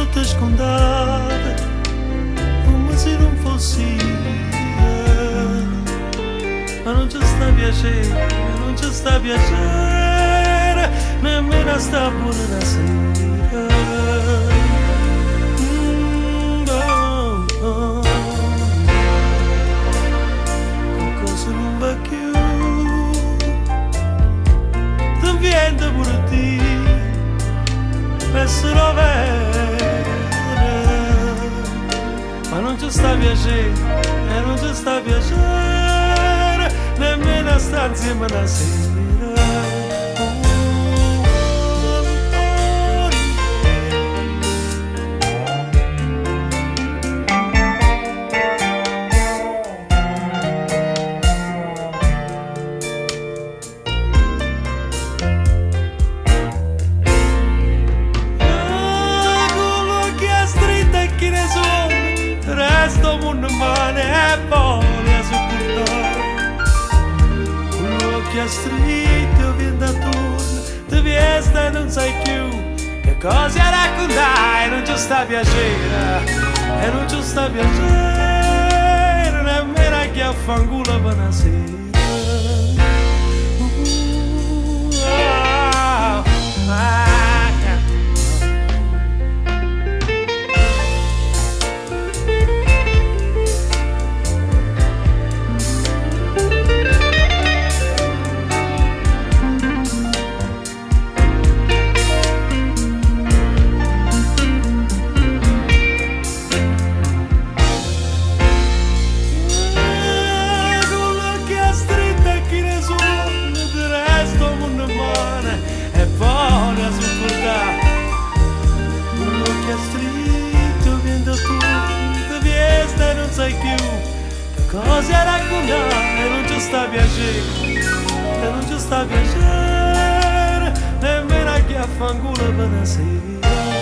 tutto scontato, come se non fossi io. Ma non ci sta piacere, non ci sta piacere, nemmeno sta buona sera. Qualcosa non va più, ti viene pure te, essere vera. Ma non ci sta piacere, non ci sta piacere, nemmeno sta insieme una sera. Resto mondo mane e voglia sopportare. Con l'occhio a stretto viene da turno, ti viesta e non sai più che cosa raccontare. Non ci sta piacere, e non ci sta piacere, nemmeno a chi affanculo per una sera. Sai più che cosa raccontare, non ci sta piacere, e non ci sta piacere, nemmeno a chi affanculo per una sera.